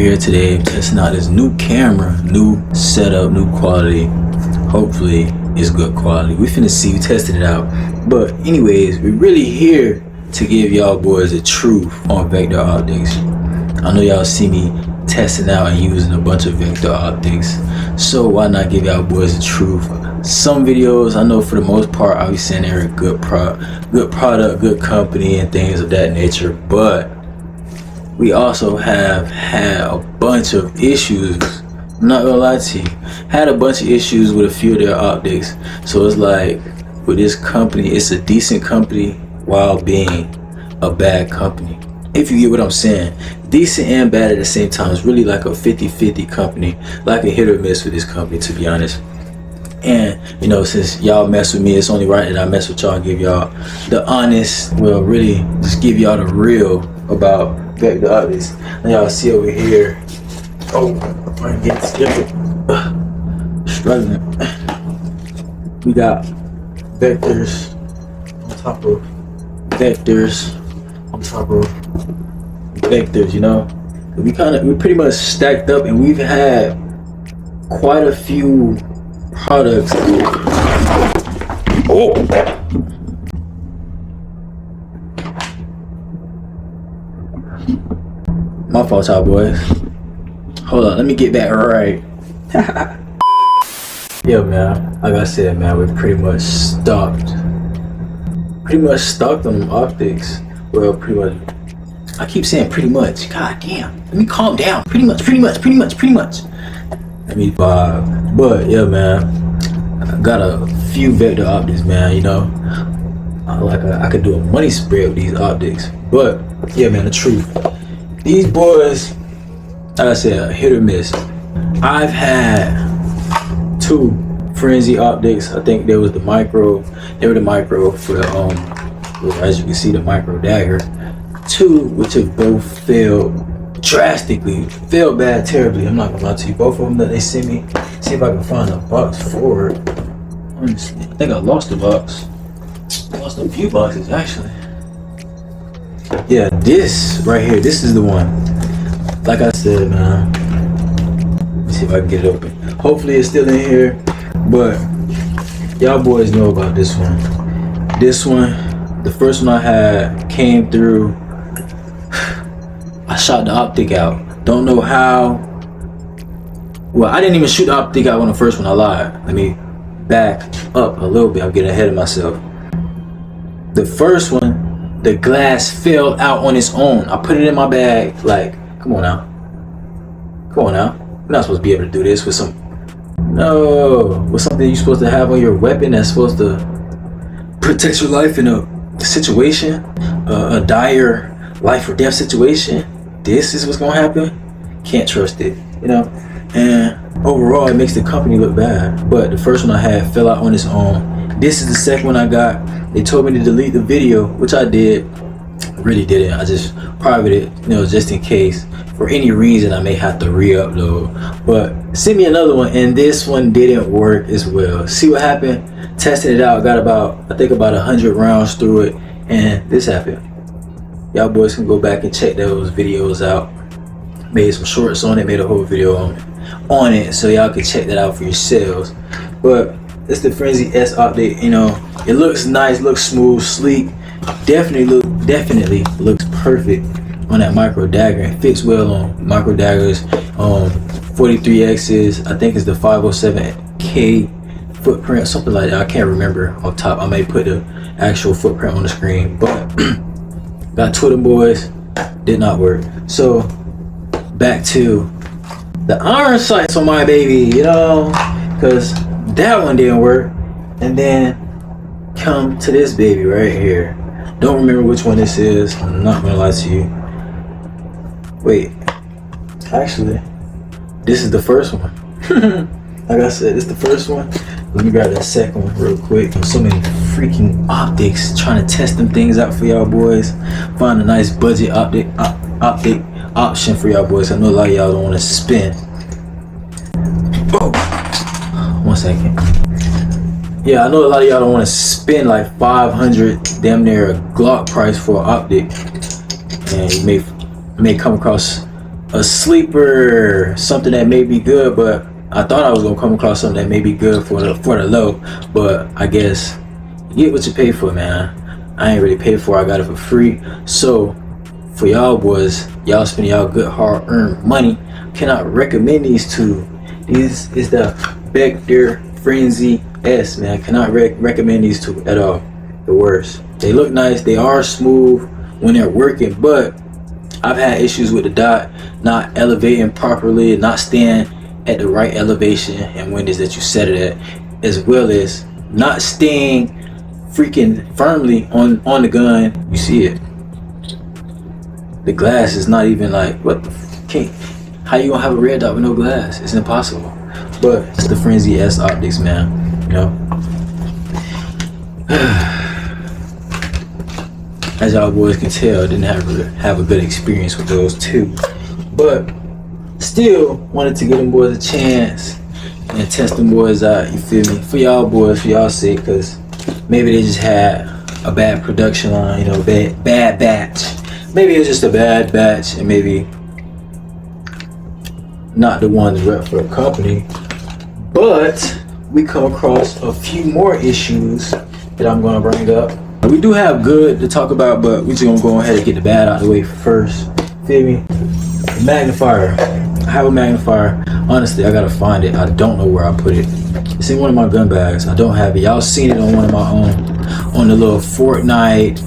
here today testing out this new camera, new setup, new quality. Hopefully it's good quality. We finna see, we tested it out. But anyways, we're really here to give y'all boys the truth on Vector Optics. I know y'all see me testing out and using a bunch of Vector Optics, so why not give y'all boys the truth? Some videos, I know for the most part, I'll be saying they're a good product, good company and things of that nature, but we also have had a bunch of issues. I'm not gonna lie to you, had a bunch of issues with a few of their optics. So it's like, with this company, it's a decent company while being a bad company, if you get what I'm saying. Decent and bad at the same time. It's really like a 50-50 company, like a hit or miss with this company, to be honest. And you know, since y'all mess with me, it's only right that I mess with y'all and give y'all the honest, well, really just give y'all the real about Vector Optics. And y'all see over here, oh, I'm getting scared, struggling. We got vectors on top of vectors on top of vectors, you know. We pretty much stacked up, and we've had quite a few products. Oh, my fault, y'all boys. Hold on, let me get that right. Yeah, man, like I said, man, we're pretty much stocked on them optics. Well, pretty much. I keep saying pretty much. God damn, let me calm down. Pretty much. Let me vibe. But yeah, man, I got a few Vector Optics, man. You know, I could do a money spread with these optics. But yeah, man, the truth, these boys, like I said, hit or miss. I've had two Frenzy optics. I think there was the micro. They were the micro for the well, as you can see, the micro dagger. Two, which have both failed drastically, failed bad, terribly. I'm not gonna lie to you. Both of them that they sent me. See if I can find a box for it. Honestly, I think I lost the box. Lost a few boxes actually. Yeah, this right here. This is the one. Like I said, man. Let me see if I can get it open. Hopefully it's still in here. But y'all boys know about this one. This one, the first one I had came through. I shot the optic out. Don't know how. Well, I didn't even shoot the optic out on the first one. I lied. Let me back up a little bit. I'm getting ahead of myself. The first one, the glass fell out on its own. I put it in my bag. Like, come on now. Come on now. You're not supposed to be able to do this with some. No, with something you're supposed to have on your weapon that's supposed to protect your life in a situation, a dire life or death situation. This is what's gonna happen. Can't trust it, you know. And overall, it makes the company look bad. But the first one I had fell out on its own. This is the second one I got. They told me to delete the video, which I did. Really didn't. I just privated it, you know, just in case. For any reason, I may have to re-upload. But send me another one, and this one didn't work as well. See what happened? Tested it out. Got about 100 rounds through it, and this happened. Y'all boys can go back and check those videos out. Made some shorts on it, made a whole video on it, so y'all can check that out for yourselves. But it's the Frenzy S optic. You know, it looks nice, looks smooth, sleek. Definitely looks perfect on that micro dagger. It fits well on micro daggers, 43X's. I think it's the 507K footprint, something like that. I can't remember off top. I may put the actual footprint on the screen, but got Twitter boys, did not work. So back to the iron sights on my baby, you know, because that one didn't work. And then come to this baby right here. Don't remember which one this is. I'm not gonna lie to you. Wait, actually, this is the first one. Like I said, this is the first one. Let me grab that second one real quick. So many freaking optics, trying to test them things out for y'all boys. Find a nice budget optic option for y'all boys. I know a lot of y'all don't want to spend. Oh, 1 second. Yeah, I know a lot of y'all don't want to spend like 500, damn near a Glock price for an optic, and you may come across a sleeper, something that may be good, but I thought I was gonna come across something that may be good for the low, but I guess you get what you pay for, man. I ain't really paid for it. I got it for free. So for y'all boys, y'all spending y'all good hard-earned money, cannot recommend these two. These is the Vector Frenzy S, man. Cannot recommend these two at all. The worst. They look nice, they are smooth when they're working, but I've had issues with the dot not elevating properly, not staying at the right elevation and windows that you set it at, as well as not staying freaking firmly on the gun. You see it, the glass is not even like, what the can't, how you gonna have a red dot with no glass? It's impossible. But it's the Frenzy S optics, man, you know. As y'all boys can tell, I didn't have a good experience with those two, but still wanted to give them boys a chance and test them boys out, you feel me, for y'all boys, for y'all sake, because maybe they just had a bad production line, you know, bad batch. Maybe it was just a bad batch, and maybe not the one to rep for the company. But we come across a few more issues that I'm gonna bring up. We do have good to talk about, but we just gonna go ahead and get the bad out of the way first. Feel me? Magnifier. I have a magnifier. Honestly, I gotta find it. I don't know where I put it. It's in one of my gun bags. I don't have it. Y'all seen it on one of my own, on the little Fortnite.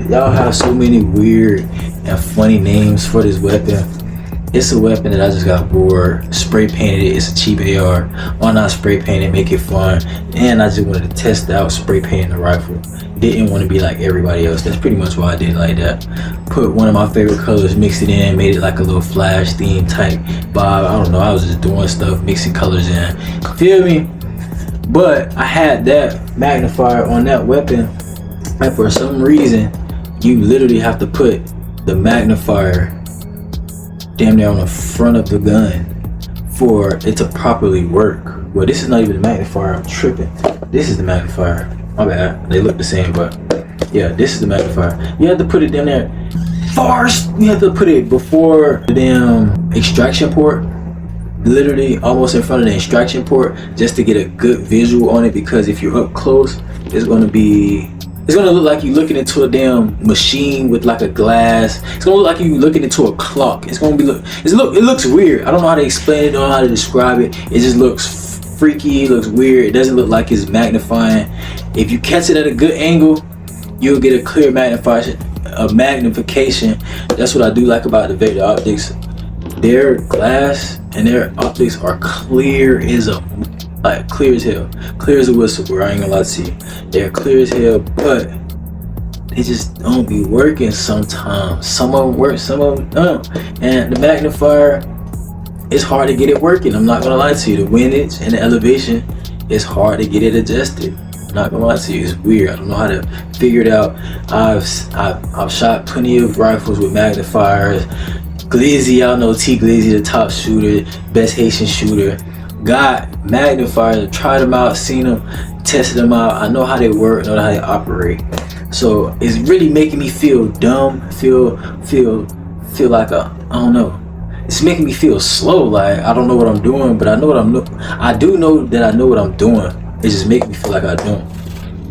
Y'all have so many weird and funny names for this weapon. It's a weapon that I just got bored, spray painted it. It's a cheap AR. Why not spray paint it, make it fun? And I just wanted to test out spray painting the rifle. Didn't want to be like everybody else. That's pretty much why I did it like that. Put one of my favorite colors, mixed it in, made it like a little flash theme type vibe. I don't know, I was just doing stuff, mixing colors in. Feel me? But I had that magnifier on that weapon, and for some reason, you literally have to put the magnifier damn near on the front of the gun for it to properly work. Well, this is not even the magnifier, I'm tripping. This is the magnifier. My bad, they look the same, but yeah, this is the magnifier. You have to put it down there first. You have to put it before the damn extraction port, literally almost in front of the extraction port, just to get a good visual on it, because if you're up close, it's gonna look like you're looking into a damn machine with like a glass. It's gonna look like you're looking into a clock. It looks weird. I don't know how to explain it, I don't know how to describe it. It just looks freaky, it looks weird. It doesn't look like it's magnifying. If you catch it at a good angle, you'll get a clear magnification. That's what I do like about the Vector optics. Their glass and their optics are clear as hell, clear as a whistle, bro. I ain't gonna lie to you. They're clear as hell, but they just don't be working sometimes. Some of them work, some of them don't. And the magnifier, it's hard to get it working. I'm not gonna lie to you. The windage and the elevation, it's hard to get it adjusted. I'm not gonna lie to you. It's weird. I don't know how to figure it out. I've shot plenty of rifles with magnifiers. Glizzy, y'all know T Glizzy, the top shooter, best Haitian shooter. Got magnifiers, tried them out, seen them, tested them out. I know how they work, know how they operate. So it's really making me feel dumb, feel like I don't know. It's making me feel slow, like I don't know what I'm doing, but I do know that I know what I'm doing. It just makes me feel like I don't.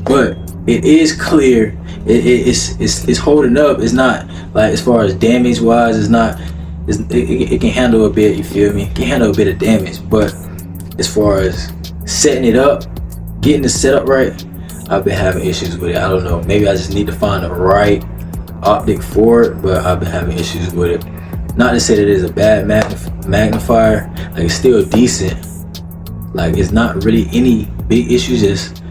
But it is clear. It's holding up. It's not like, as far as damage wise, it can handle a bit. You feel me? It can handle a bit of damage, but as far as setting it up, getting the setup right, I've been having issues with it. I don't know. Maybe I just need to find the right optic for it, but I've been having issues with it. Not to say that it's a bad magnifier. Like, it's still decent. Like, it's not really any big issues. Just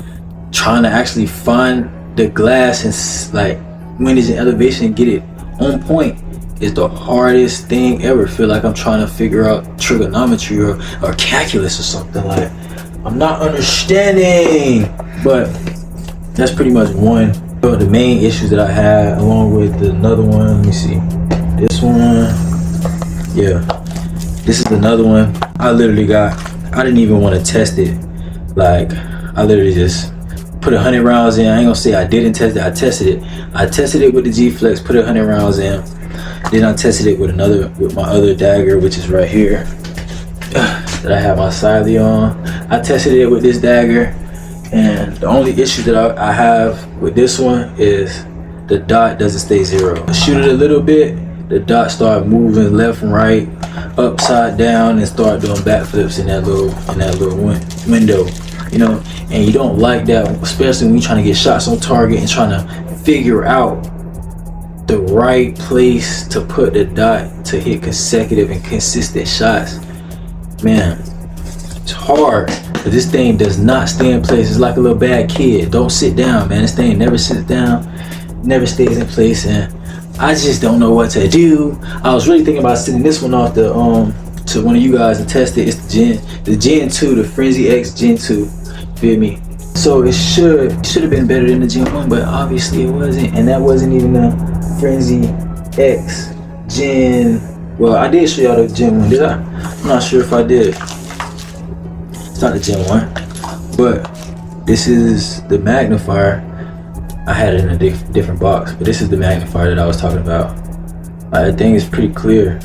trying to actually find the glass and like when it's in elevation and get it on point is the hardest thing ever. Feel like I'm trying to figure out trigonometry or calculus or something. Like, I'm not understanding. But that's pretty much one of the main issues that I had, along with another one. Let me see, this one. Yeah, this is another one. I didn't even want to test it. Like, I literally just put 100 rounds in. I ain't gonna say I didn't test it. I tested it with the G Flex, put 100 rounds in, Then I tested it with my other dagger, which is right here, that I have my Siley on. I tested it with this dagger, and the only issue that I have with this one is the dot doesn't stay zero. I shoot it a little bit, the dot start moving left and right, upside down, and start doing backflips in that little window, you know. And you don't like that, especially when you're trying to get shots on target and trying to figure out the right place to put the dot to hit consecutive and consistent shots. Man, it's hard, but this thing does not stay in place. It's like a little bad kid. Don't sit down, man. This thing never sits down, never stays in place, and I just don't know what to do. I was really thinking about sending this one off to one of you guys and test it. It's the Gen 2, the Frenzy X Gen 2. Feel me? So it should have been better than the Gen 1, but obviously it wasn't, and that wasn't even the Frenzy X Gen. Well, I did show y'all the Gen 1, did I? I'm not sure if I did. It's not the Gen 1, but this is the magnifier. I had it in a different box, but this is the magnifier that I was talking about. I think it's pretty clear.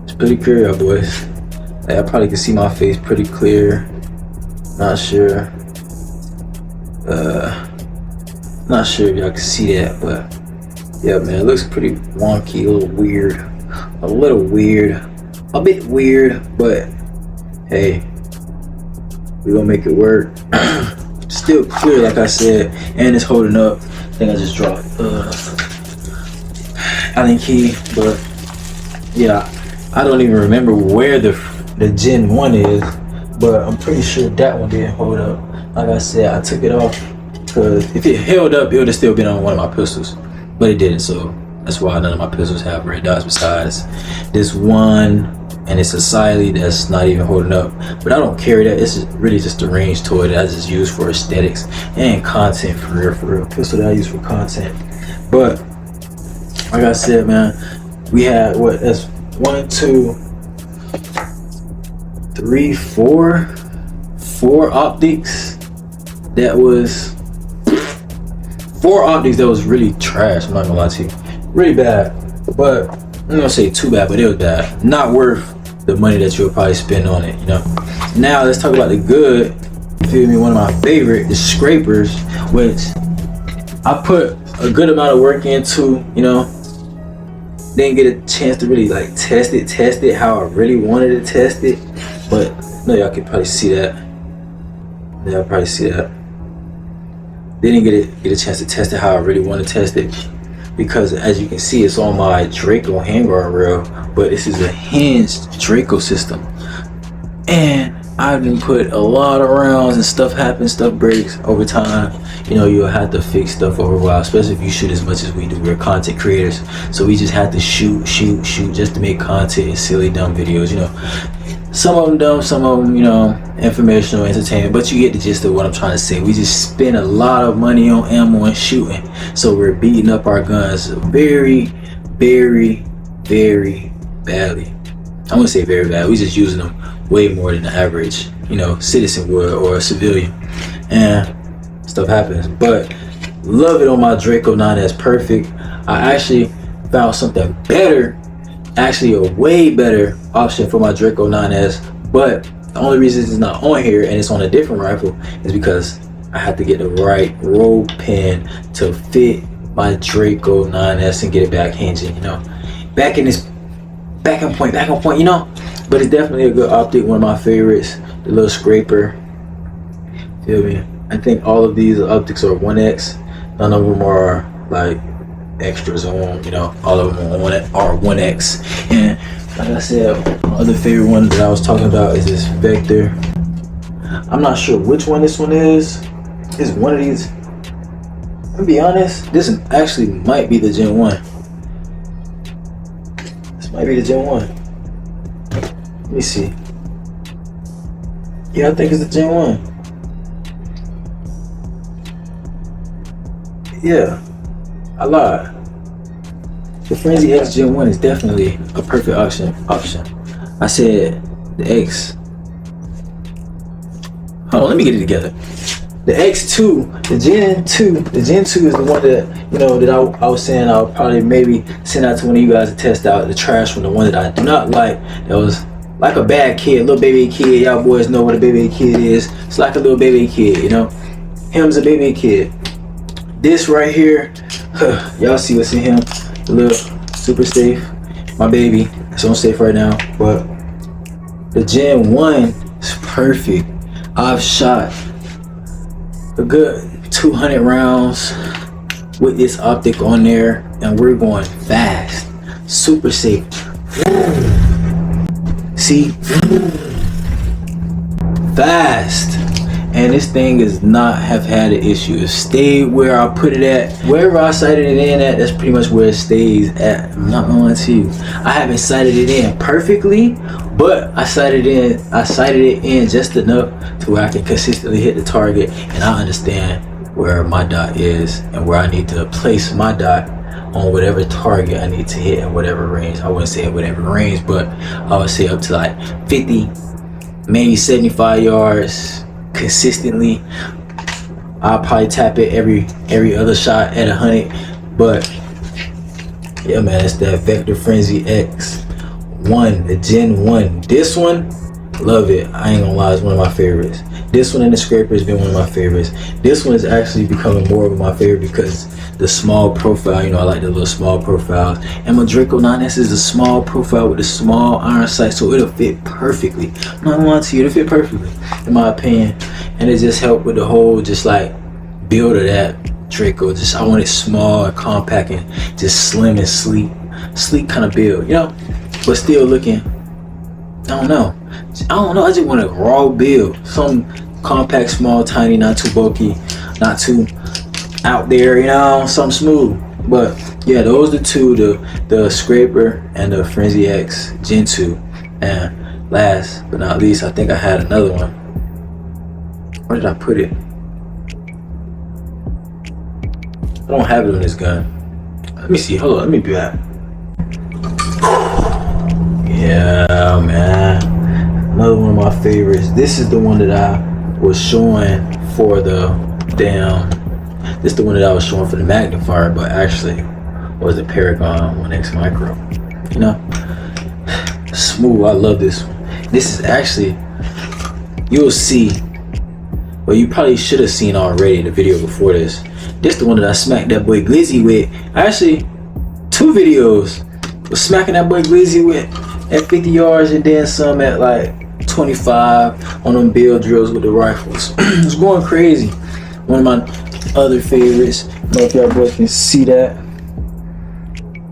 It's pretty clear, y'all boys. I probably can see my face pretty clear. Not sure. Not sure if y'all can see that, but yeah, man, it looks pretty wonky, a little weird, a bit weird, but hey, we gonna make it work. Still clear, like I said, and it's holding up. I think I just dropped Allen key, but yeah, I don't even remember where the Gen 1 is, but I'm pretty sure that one didn't hold up. Like I said, I took it off because if it held up, it would have still been on one of my pistols, but it didn't. So that's why none of my pistols have red dots besides this one, and it's a Siley that's not even holding up. But I don't carry that. It's really just a range toy that I just use for aesthetics and content, for real. Pistol that I use for content. But like I said, man, we had what? That's 1, 2, 3, 4 optics. That was 4 optics that was really trash. I'm not gonna lie to you, really bad. But I'm not gonna say too bad, but it was bad. Not worth the money that you'll probably spend on it, you know. Now let's talk about the good. You feel me? One of my favorite, the scrapers, which I put a good amount of work into, you know. Didn't get a chance to really like test it how I really wanted to test it, but no, y'all can probably see that. Yeah, probably see that. Didn't get a chance to test it how I really want to test it, because as you can see, it's on my Draco handguard rail, but this is a hinged Draco system, and I've been put a lot of rounds and stuff happens, stuff breaks over time. You know, you'll have to fix stuff over a while, especially if you shoot as much as we do. We're content creators, so we just have to shoot just to make content and silly dumb videos, you know. Some of them dumb, some of them, you know, informational, entertainment, but you get the gist of what I'm trying to say. We just spend a lot of money on ammo and shooting, so we're beating up our guns very, very, very badly. I wouldn't say very bad. We just using them way more than the average, you know, citizen would or a civilian, and stuff happens. But love it on my Draco 9S Perfect. I actually found something better, actually a way better option for my Draco 9S, but the only reason it's not on here and it's on a different rifle is because I had to get the right roll pin to fit my Draco 9S and get it back hinging, you know, back on point, you know. But it's definitely a good optic, one of my favorites, the little scraper, feel me. I think all of these optics are 1X, none of them are like extras on, you know, all of them are 1X. And like I said, my other favorite one that I was talking about is this Vector. I'm not sure which one this one is. It's one of these. To be honest, this actually might be the Gen 1. This might be the Gen 1. Let me see. Yeah, I think it's the Gen 1. Yeah, I lied. The Frenzy X Gen 1 is definitely a perfect option. I said the X. Hold on, let me get it together. the X2, the Gen 2, the Gen 2 is the one that, you know, that I was saying I'll probably maybe send out to one of you guys to test out the trash one, the one that I do not like. That was like a bad kid, little baby kid. Y'all boys know what a baby kid is. It's like a little baby kid, you know. Him's a baby kid. This right here, y'all see what's in him. A little super safe. My baby, it's on safe right now. But the Gen 1 is perfect. I've shot a good 200 rounds with this optic on there, and we're going fast. Super safe. See? Fast. And this thing does not have had an issue. It stayed where I put it at. Wherever I sighted it in at, that's pretty much where it stays at. I'm not gonna lie to you. I haven't sighted it in perfectly, but I sighted it in just enough to where I can consistently hit the target, and I understand where my dot is and where I need to place my dot on whatever target I need to hit in whatever range. I wouldn't say at whatever range, but I would say up to like 50, maybe 75 yards. Consistently, I'll probably tap it every other shot at 100. But yeah, man, it's that Vector Frenzy X1, the Gen 1. This one, love it. I ain't gonna lie, it's one of my favorites. This one and the Scraper has been one of my favorites. This one is actually becoming more of my favorite because the small profile, you know, I like the little small profiles. And my Draco 9S is a small profile with a small iron sight, so it'll fit perfectly. I'm not gonna lie to you, it'll fit perfectly, in my opinion. And it just helped with the whole, just like, build of that Draco. Just, I want it small and compact and just slim and sleek kind of build, you know? But still looking, I don't know, I just want a raw build. Some compact, small, tiny, not too bulky, not too out there, you know, something smooth. But yeah, those are the two, the Scraper and the Frenzy X Gen 2. And last but not least, I think I had another one. Where did I put it? I don't have it on this gun. Let me see, hold on, let me be back. Yeah, man, another one of my favorites. This is the one that I was showing for the this is the one that I was showing for the magnifier, but actually was the Paragon 1X Micro. You know, smooth. I love this one. This is actually, you'll see, well, you probably should have seen already the video before this. This is the one that I smacked that boy Glizzy with. Actually, 2 videos was smacking that boy Glizzy with at 50 yards and then some at like 25 on them build drills with the rifles. It's going crazy. One of my other favorites. I don't know if y'all boys can see that.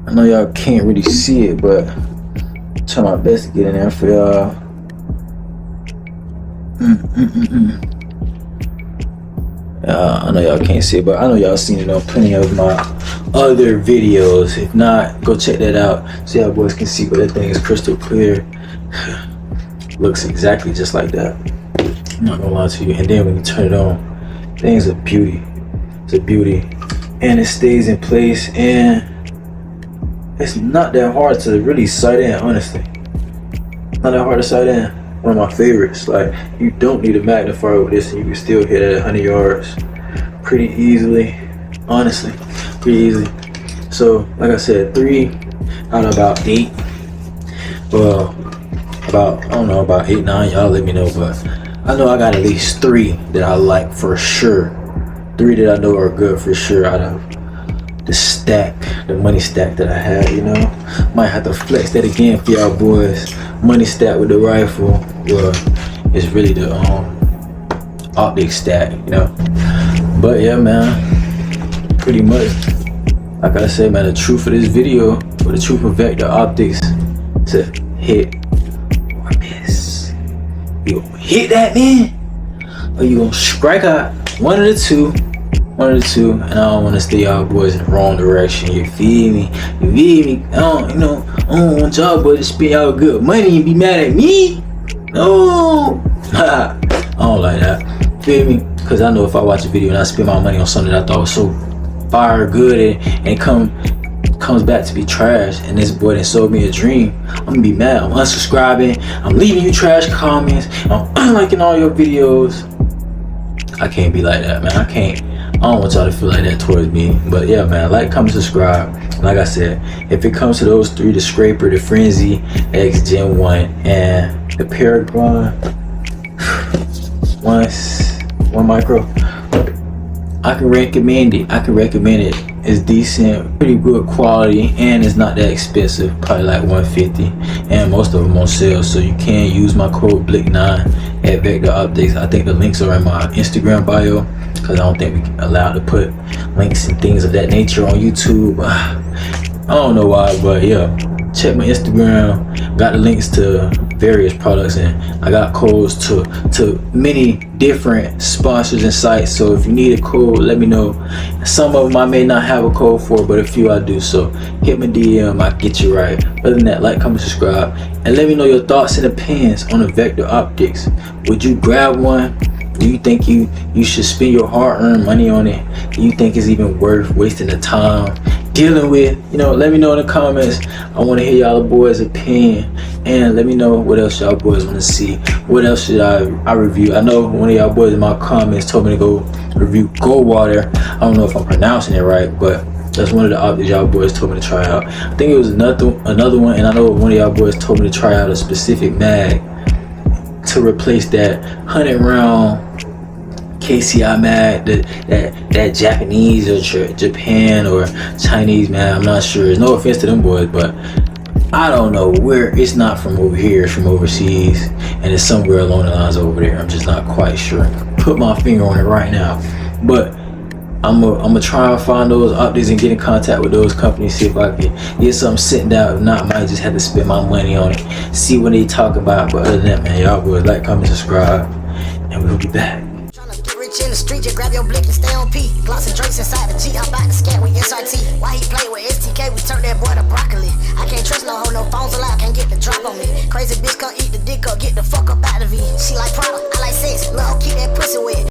I know y'all can't really see it, but I'm trying my best to get in there for y'all. I know y'all can't see it, but I know y'all seen it on plenty of my other videos. If not, go check that out so y'all boys can see, but that thing is crystal clear. Looks exactly just like that. I'm not gonna lie to you. And then when you turn it on, thing's a beauty. It's a beauty, and it stays in place, and it's not that hard to really sight in, honestly. Not that hard to sight in. One of my favorites. Like, you don't need a magnifier with this and you can still hit it at 100 yards pretty easily, honestly, pretty easily. So like I said, 3 out of about 8. Well, about, I don't know, about 8, 9, y'all let me know, but I know I got at least 3 that I like for sure. 3 that I know are good for sure out of the stack, the money stack that I have, you know. Might have to flex that again for y'all boys. Money stack with the rifle. Well, it's really the optic stack, you know. But yeah, man, pretty much, like I said, man, the truth of this video, or the truth of Vector Optics, to hit or miss. You gonna hit that, man, or you gonna strike out? One of the two, and I don't want to steer y'all boys in the wrong direction. You feel me? I don't want y'all boys to spend y'all good money and be mad at me. No, I don't like that. Feel me? Because I know if I watch a video and I spend my money on something that I thought was so fire good and comes back to be trash, and this boy that sold me a dream, I'm gonna be mad. I'm unsubscribing. I'm leaving you trash comments. I'm unliking all your videos. I can't be like that, man. I don't want y'all to feel like that towards me. But yeah, man, like, comment, subscribe. Like I said, if it comes to those three, the Scraper, the Frenzy X Gen 1, and the Paragon 1 micro, I can recommend it. It's decent, pretty good quality, and it's not that expensive, probably like $150, and most of them on sale. So you can use my code BLICK9 at Vector Optics. I think the links are in my Instagram bio, because I don't think we can allow to put links and things of that nature on YouTube. I don't know why, but yeah, check my Instagram. Got the links to various products, and I got codes to many different sponsors and sites. So if you need a code, let me know. Some of them I may not have a code for, but a few I do. So hit my DM, I'll get you right. Other than that, like, comment, subscribe, and let me know your thoughts and opinions on the Vector Optics. Would you grab one? Do you think you should spend your hard-earned money on it? Do you think it's even worth wasting the time dealing with? Let me know in the comments. I want to hear y'all boys' opinion, and let me know what else y'all boys want to see. What else should I review? I know one of y'all boys in my comments told me to go review Goldwater. I don't know if I'm pronouncing it right, but that's one of the optics y'all boys told me to try out. I think it was another one, and I know one of y'all boys told me to try out a specific mag to replace that 100-round KCI mag, that Japanese or Japan or Chinese mag. I'm not sure. No offense to them boys, but I don't know where. It's not from over here. It's from overseas, and it's somewhere along the lines over there. I'm just not quite sure. Put my finger on it right now, but I'm gonna try and find those optics and get in contact with those companies, see if I can get something sitting down. If not, I might just have to spend my money on it, see what they talk about. But other than that, man, y'all boys, like, comment, subscribe, and we'll be back. In the street, just grab your blick and stay on P. Gloss and drinks inside the G. I'm about to scat with SRT. Why he play with STK? We turned that boy to broccoli. I can't trust no hoe, no phones allowed. Can't get the drop on me. Crazy bitch, come eat the dick up, get the fuck up out of it. She like product, I like sex. Love, keep that pussy wet.